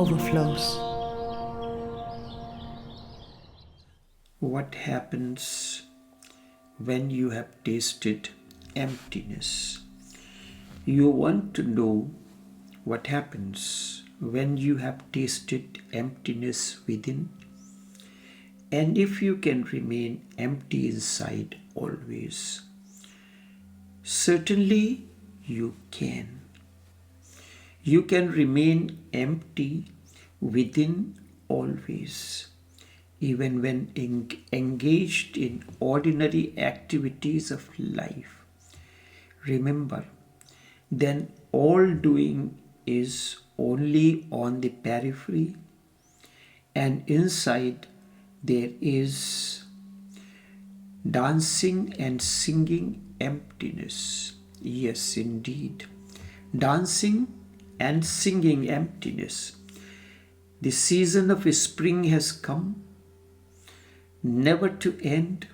Overflows. What happens when you have tasted emptiness? You want to know what happens when you have tasted emptiness within, and if you can remain empty inside always. Certainly you can. You can remain empty within always, even when engaged in ordinary activities of life. Remember, then all doing is only on the periphery, and inside there is dancing and singing emptiness. Yes, indeed. Dancing and singing emptiness. The season of spring has come, never to end.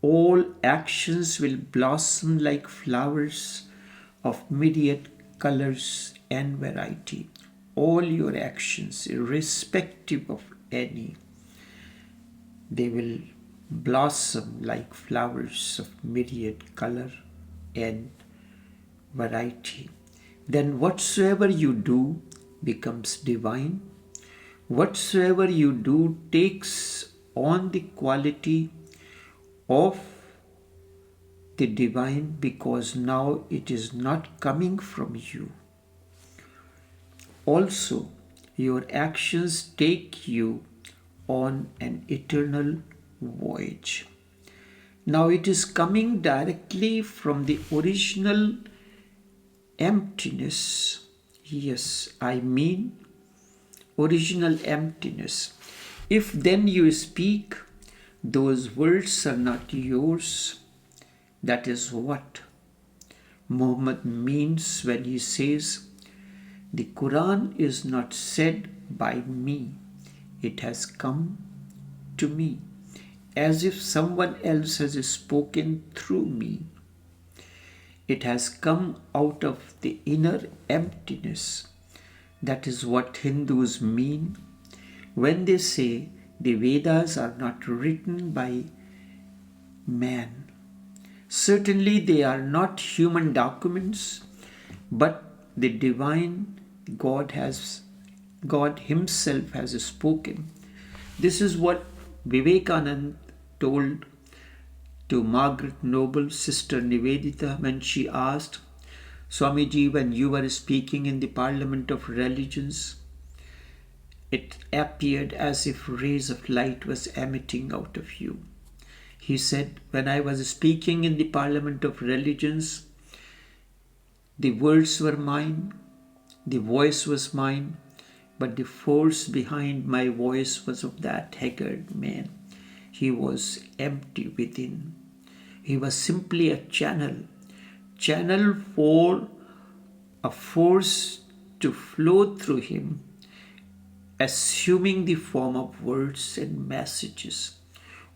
All actions will blossom like flowers of myriad colors and variety. All your actions, irrespective of any, they will blossom like flowers of myriad color and variety. Then whatsoever you do becomes divine. Whatsoever you do takes on the quality of the divine, because now it is not coming from you. Also, your actions take you on an eternal voyage. Now it is coming directly from the original emptiness. Yes, I mean original emptiness. If then you speak, those words are not yours. That is what Muhammad means when he says, the Quran is not said by me, it has come to me, as if someone else has spoken through me. It has come out of the inner emptiness. That is what Hindus mean when they say the Vedas are not written by man. Certainly they are not human documents, but the divine God himself has spoken. This is what Vivekananda told to Margaret Noble, Sister Nivedita, when she asked, Swamiji, when you were speaking in the Parliament of Religions, it appeared as if rays of light was emitting out of you. He said, when I was speaking in the Parliament of Religions, the words were mine, the voice was mine, but the force behind my voice was of that haggard man. He was empty within. He was simply a channel for a force to flow through him, assuming the form of words and messages.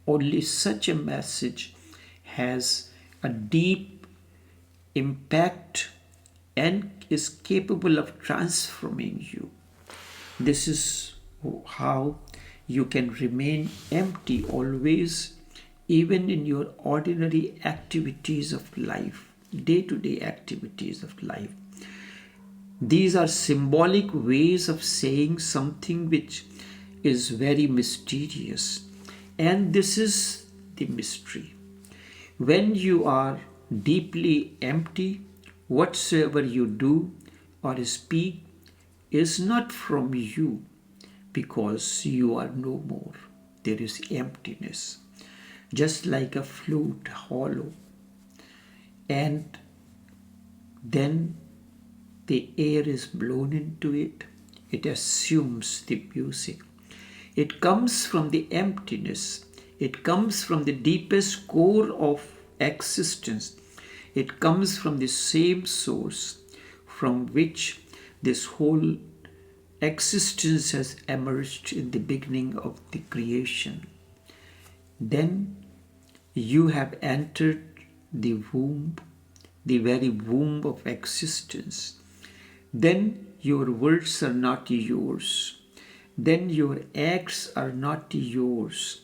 Only such a message has a deep impact and is capable of transforming you. This is how you can remain empty always, even in your ordinary activities of life, day-to-day activities of life. These are symbolic ways of saying something which is very mysterious. And this is the mystery. When you are deeply empty, whatsoever you do or speak is not from you, because you are no more. There is emptiness, just like a flute hollow. And then the air is blown into it. It assumes the music. It comes from the emptiness. It comes from the deepest core of existence. It comes from the same source from which this whole existence has emerged in the beginning of the creation. Then you have entered the womb, the very womb of existence. Then your words are not yours. Then your acts are not yours.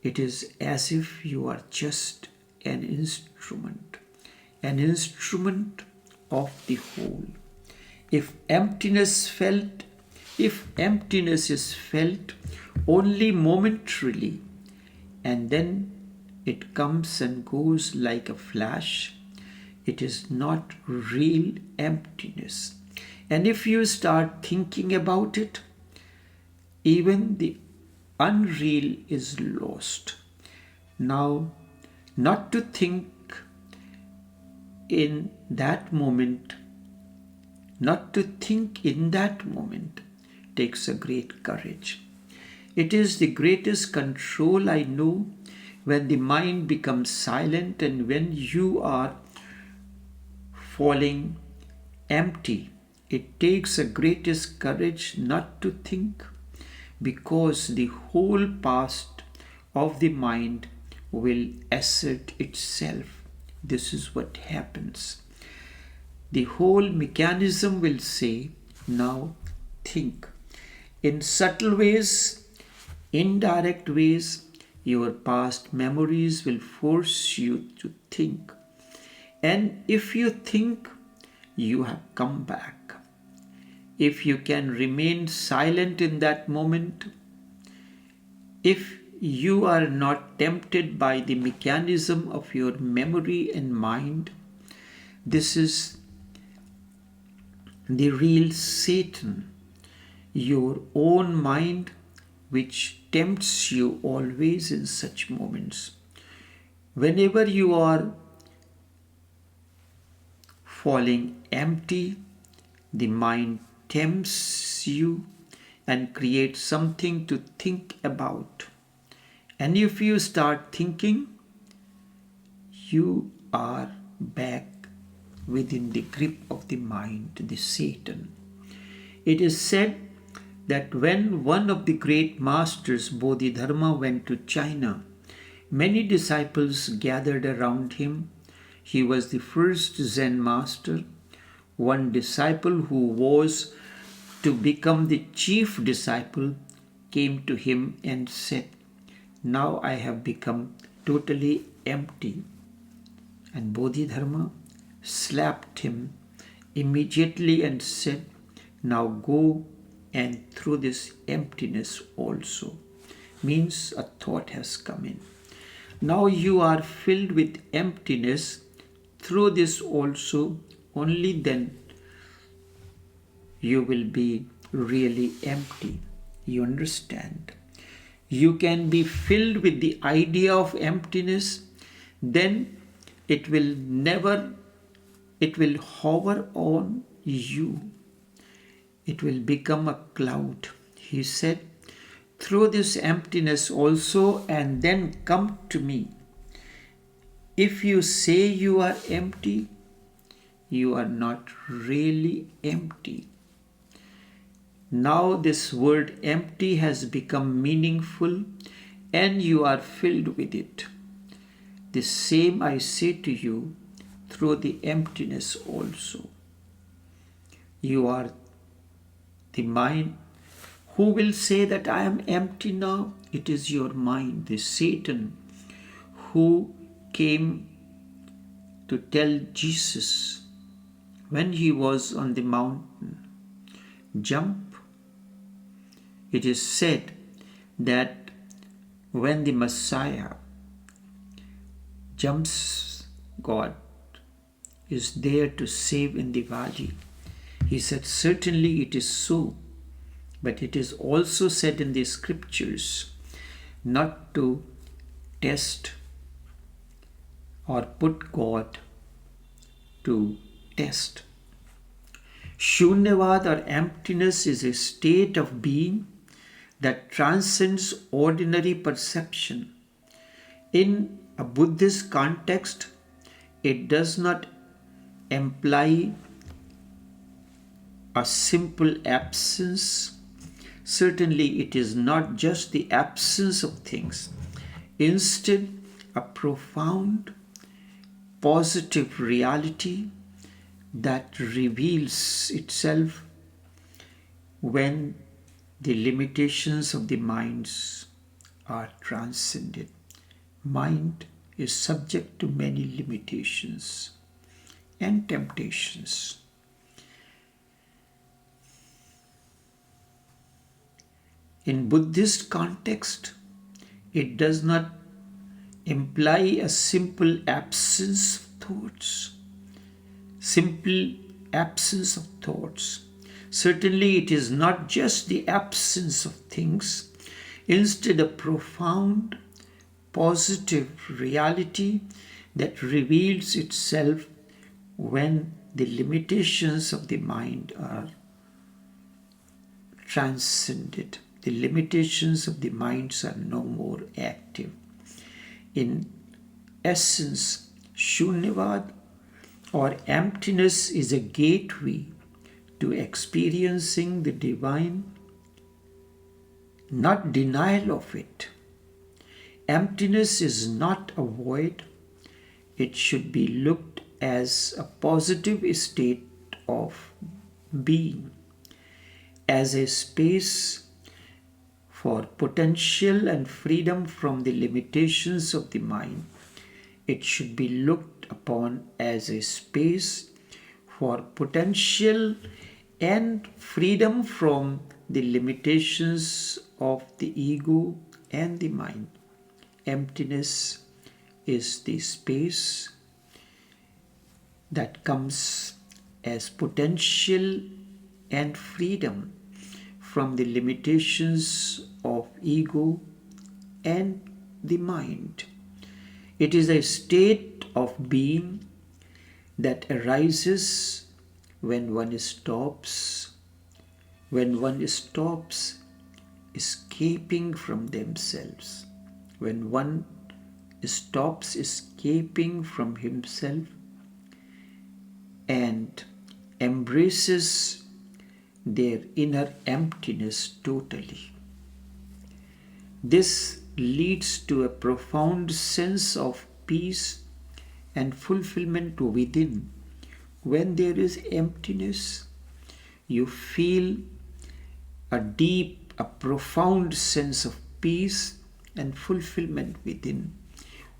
It is as if you are just an instrument of the whole. If emptiness is felt only momentarily, and then it comes and goes like a flash, it is not real emptiness. And if you start thinking about it, even the unreal is lost. Now, not to think in that moment, takes a great courage. It is the greatest control I know when the mind becomes silent and when you are falling empty. It takes the greatest courage not to think, because the whole past of the mind will assert itself. This is what happens. The whole mechanism will say, now think. In subtle ways, indirect ways, your past memories will force you to think. And if you think, you have come back. If you can remain silent in that moment, if you are not tempted by the mechanism of your memory and mind, this is the real Satan, your own mind, which tempts you always in such moments. Whenever you are falling empty, the mind tempts you and creates something to think about. And if you start thinking, you are back within the grip of the mind, the Satan. It is said that when one of the great masters, Bodhidharma, went to China, many disciples gathered around him. He was the first Zen master. One disciple who was to become the chief disciple came to him and said, "Now I have become totally empty." And Bodhidharma slapped him immediately and said, "Now go and through this emptiness also." Means a thought has come in. Now you are filled with emptiness. Through this also, only then you will be really empty. You understand? You can be filled with the idea of emptiness, then it will hover on you. It will become a cloud. He said, "Through this emptiness also, and then come to me." If you say you are empty, you are not really empty. Now this word empty has become meaningful and you are filled with it. The same I say to you, through the emptiness also. You are the mind. Who will say that I am empty now? It is your mind, the Satan, who came to tell Jesus when he was on the mountain, jump. It is said that when the Messiah jumps, God is there to save in the valley. He said, certainly it is so, but it is also said in the scriptures not to test or put God to test. Shunyavad or emptiness is a state of being that transcends ordinary perception. In a Buddhist context, it does not imply a simple absence. Certainly, it is not just the absence of things. Instead, a profound, positive reality that reveals itself when the limitations of the minds are transcended. Mind is subject to many limitations and temptations. In Buddhist context, it does not imply a simple absence of thoughts. Simple absence of thoughts. Certainly, it is not just the absence of things, instead, a profound, positive reality that reveals itself when the limitations of the mind are transcended. The limitations of the minds are no more active. In essence, Shunyavad or emptiness is a gateway to experiencing the divine, not denial of it. Emptiness is not a void. It should be looked as a positive state of being, as a space for potential and freedom from the limitations of the mind. It should be looked upon as a space for potential and freedom from the limitations of the ego and the mind. Emptiness is the space that comes as potential and freedom from the limitations of ego and the mind. It is a state of being that arises when one stops escaping from themselves, when one stops escaping from himself and embraces their inner emptiness totally. This leads to a profound sense of peace and fulfillment within. When there is emptiness, you feel a deep, a profound sense of peace and fulfillment within.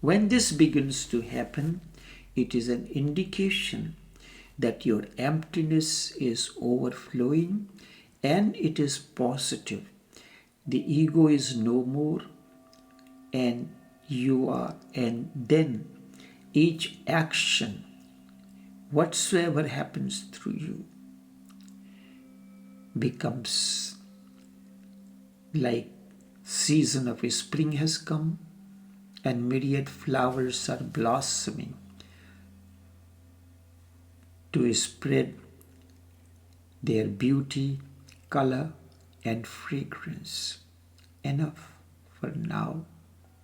When this begins to happen, it is an indication that your emptiness is overflowing and it is positive. The ego is no more and you are, and then each action, whatsoever happens through you, becomes like season of spring has come and myriad flowers are blossoming to spread their beauty, color and fragrance. Enough for now,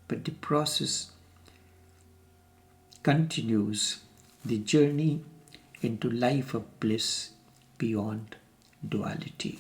but the process continues, the journey into life of bliss beyond duality.